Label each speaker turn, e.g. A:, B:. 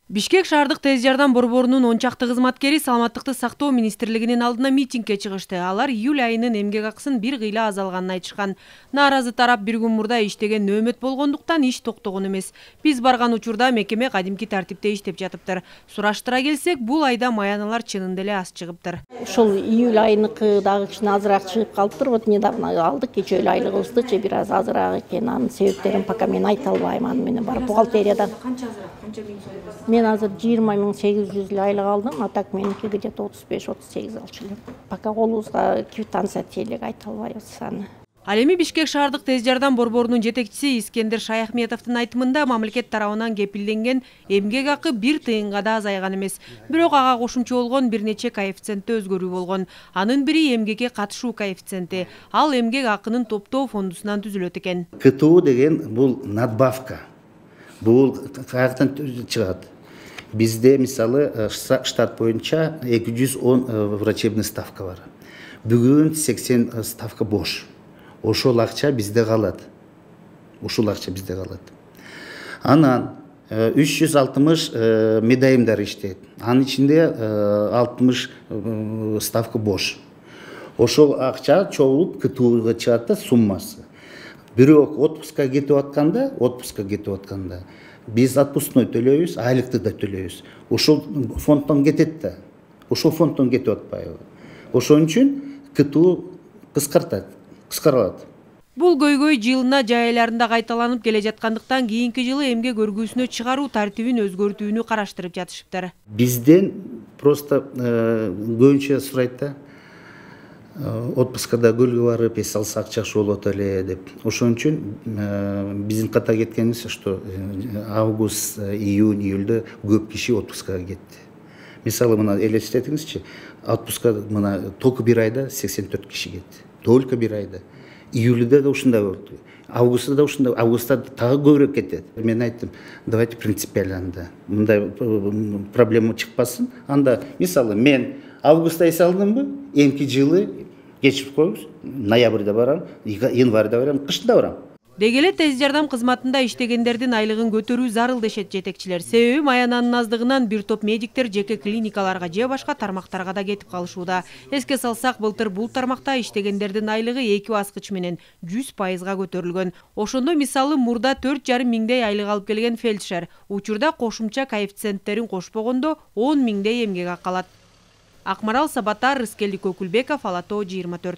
A: Бишкек шаардык тез жардам борборунун 10 чакты кызматкери саламаттыкты сактоо министрлигинин алдына митингге чыгышты. Алар июль айынын эмгек акысын бир кыйла азалганын айтышкан. Нааразы тарап бир күн мурда иштеген нөөмөт болгондуктан иш токтогон эмес. Биз барган учурда мекеме кадимки тартипте иштеп жатыптыр. Сураштыра келсек, бул айда маяналар чынында эле аз чыгыптыр.
B: Ошол июль айыныкы дагы кичине азыраак чыгып калыптыр. Вот недавно алдык, кечээ эле айлыгыбызды бир аз азыраак экен. Анын себептерин пока мен айта албайм. Аны менен барып бухгалтериядан.
A: Канча азыраак? Канча миң сом?
B: Мен азыр 20.800 эле айлык алдым, а так меники где-то 35-38 алчу элем. Пока колубузга квитанция тейлек айта албайбыз аны.
A: Ал эми Бишкек шаардык тез жардам борборунун жетекчиси Искендер Шаяхметовдун айтымында мамлекет тарабынан кепилденген эмгек акы 1 тыйынга да азайган эмес. Бирок ага кошумча болгон бир нече коэффициентте өзгөрүү болгон. Анын бири эмгекке катышуу коэффициенти. Ал эмгек акынын топтоо фондусунан түзүлөт экен.
C: КТУ деген бул надбавка. Бул каяктан чыгат. Бизде мисалы штат боюнча 210 врачебный ставка бар. Бүгүн 80 ставка бош. Ошол акча бизде калат. Анан 360 медайымдар иштейт. Анын ичинде 60 ставка бош. Ошол акча чогулуп КТУга чыгат да суммасы. Бирок отпускка кетип атканда биз отпускной төлөйбүз, айлыкты да төлөйбүз. Ошол фонддон кетет да. Ошол фонддон кетип атпайбы? Ошон үчүн КТУ кыскаралат.
A: Бул көйгөй жылына жай айларында кайталанып келе жаткандыктан кийинки жылы эмгек өргүүсүнө чыгаруу тартибин өзгөртүүнү караштырып жатышыптыр.
C: Бизден просто көбүнчө сурайт да. Отпускада гүлгө барып эс алсак жакшы болот эле деп. Ошон үчүн биздин ката кеткенибиз, что август, июнь, июльдө көп киши отпускага кетти. Мисалы мына элестетиңизчи, отпуска мына только бир айда 84 киши кетти. Только бир айда. Июльдө да ушундай болду. Августта да ушундай, августта дагы көбүрөөк кетет. Мен айттым, давайте принципиально. Мындай проблема чыкпасын. Анда мисалы мен августта эс алдымбы, эмки жылы кечирип коебуз. Ноябрда барам, январда барам, кышында барам.
A: Деги эле тез жардам кызматында иштегендердин айлыгын көтөрүү зарыл дешет жетекчилер. Себеби маянанын аздыгынан бир топ медиктер жеке клиникаларга же башка тармактарга да кетип калышууда. Эске салсак, былтыр бул тармакта иштегендердин айлыгы 2 баскыч менен 100%га көтөрүлгөн. Ошондо мисалы мурда 4,5 миңдей айлык алып келген фельдшер учурда кошумча коэффициенттерин кошпогондо 10 миңдей эмгек акы алат. Акмарал Сабатар, Рыскелди Көкүлбеков, Ала Тоо 24.